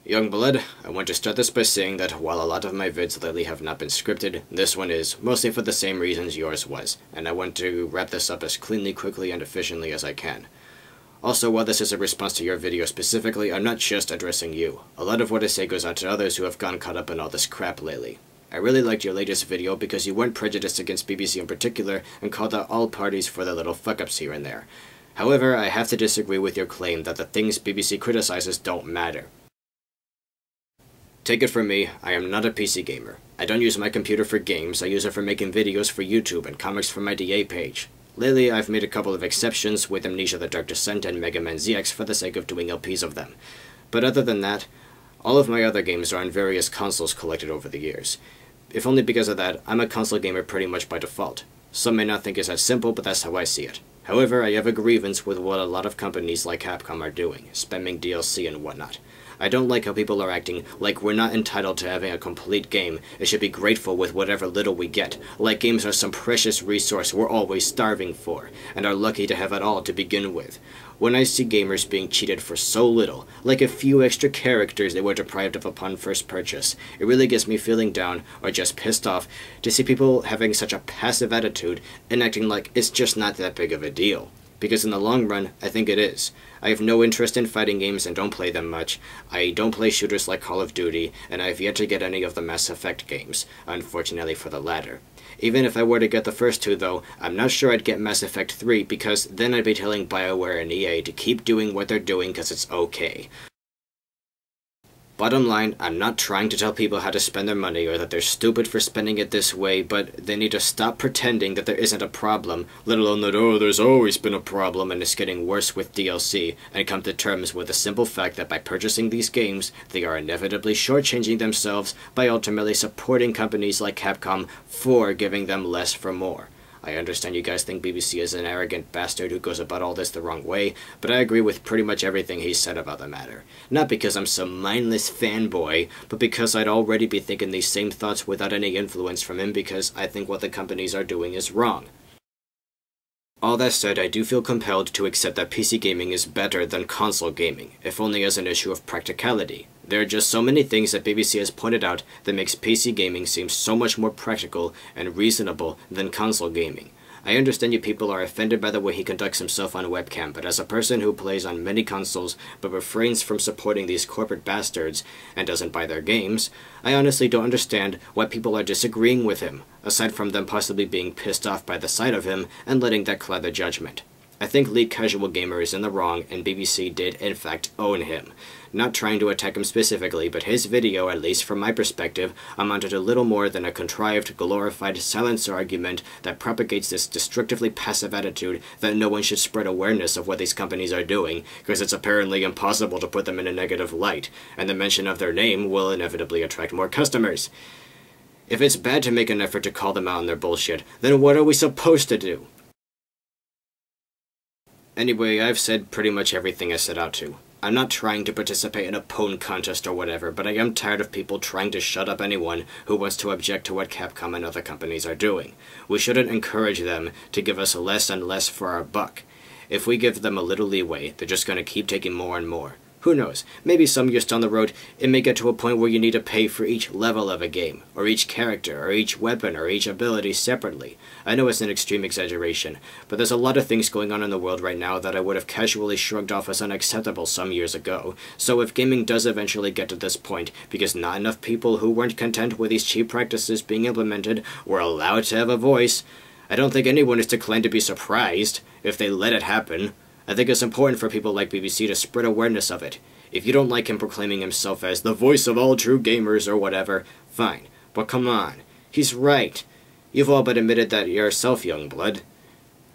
Youngblood, I want to start this by saying that while a lot of my vids lately have not been scripted, this one is, mostly for the same reasons yours was, and I want to wrap this up as cleanly, quickly, and efficiently as I can. Also, while this is a response to your video specifically, I'm not just addressing you. A lot of what I say goes out to others who have gotten caught up in all this crap lately. I really liked your latest video because you weren't prejudiced against BBC in particular and called out all parties for their little fuck-ups here and there. However, I have to disagree with your claim that the things BBC criticizes don't matter. Take it from me, I am not a PC gamer. I don't use my computer for games, I use it for making videos for YouTube and comics for my DA page. Lately, I've made a couple of exceptions with Amnesia the Dark Descent and Mega Man ZX for the sake of doing LPs of them. But other than that, all of my other games are on various consoles collected over the years. If only because of that, I'm a console gamer pretty much by default. Some may not think it's that simple, but that's how I see it. However, I have a grievance with what a lot of companies like Capcom are doing, spamming DLC and whatnot. I don't like how people are acting like we're not entitled to having a complete game and should be grateful with whatever little we get, like games are some precious resource we're always starving for, and are lucky to have it all to begin with. When I see gamers being cheated for so little, like a few extra characters they were deprived of upon first purchase, it really gets me feeling down or just pissed off to see people having such a passive attitude and acting like it's just not that big of a deal. Because in the long run, I think it is. I have no interest in fighting games and don't play them much. I don't play shooters like Call of Duty, and I have yet to get any of the Mass Effect games, unfortunately for the latter. Even if I were to get the first two though, I'm not sure I'd get Mass Effect 3 because then I'd be telling BioWare and EA to keep doing what they're doing because it's okay. Bottom line, I'm not trying to tell people how to spend their money or that they're stupid for spending it this way, but they need to stop pretending that there isn't a problem, let alone that, oh, there's always been a problem and it's getting worse with DLC, and come to terms with the simple fact that by purchasing these games, they are inevitably shortchanging themselves by ultimately supporting companies like Capcom for giving them less for more. I understand you guys think BBC is an arrogant bastard who goes about all this the wrong way, but I agree with pretty much everything he said about the matter. Not because I'm some mindless fanboy, but because I'd already be thinking these same thoughts without any influence from him because I think what the companies are doing is wrong. All that said, I do feel compelled to accept that PC gaming is better than console gaming, if only as an issue of practicality. There are just so many things that BBC has pointed out that makes PC gaming seem so much more practical and reasonable than console gaming. I understand you people are offended by the way he conducts himself on webcam, but as a person who plays on many consoles but refrains from supporting these corporate bastards and doesn't buy their games, I honestly don't understand why people are disagreeing with him, aside from them possibly being pissed off by the sight of him and letting that cloud their judgment. I think League Casual Gamer is in the wrong, and BBC did, in fact, own him. Not trying to attack him specifically, but his video, at least from my perspective, amounted to little more than a contrived, glorified silencer argument that propagates this destructively passive attitude that no one should spread awareness of what these companies are doing, because it's apparently impossible to put them in a negative light, and the mention of their name will inevitably attract more customers. If it's bad to make an effort to call them out on their bullshit, then what are we supposed to do? Anyway, I've said pretty much everything I set out to. I'm not trying to participate in a pwn contest or whatever, but I am tired of people trying to shut up anyone who wants to object to what Capcom and other companies are doing. We shouldn't encourage them to give us less and less for our buck. If we give them a little leeway, they're just going to keep taking more and more. Who knows, maybe some years down the road, it may get to a point where you need to pay for each level of a game, or each character, or each weapon, or each ability separately. I know it's an extreme exaggeration, but there's a lot of things going on in the world right now that I would have casually shrugged off as unacceptable some years ago. So if gaming does eventually get to this point, because not enough people who weren't content with these cheap practices being implemented were allowed to have a voice, I don't think anyone is to claim to be surprised if they let it happen. I think it's important for people like BBC to spread awareness of it. If you don't like him proclaiming himself as the voice of all true gamers or whatever, fine. But come on, he's right. You've all but admitted that yourself, Youngblood.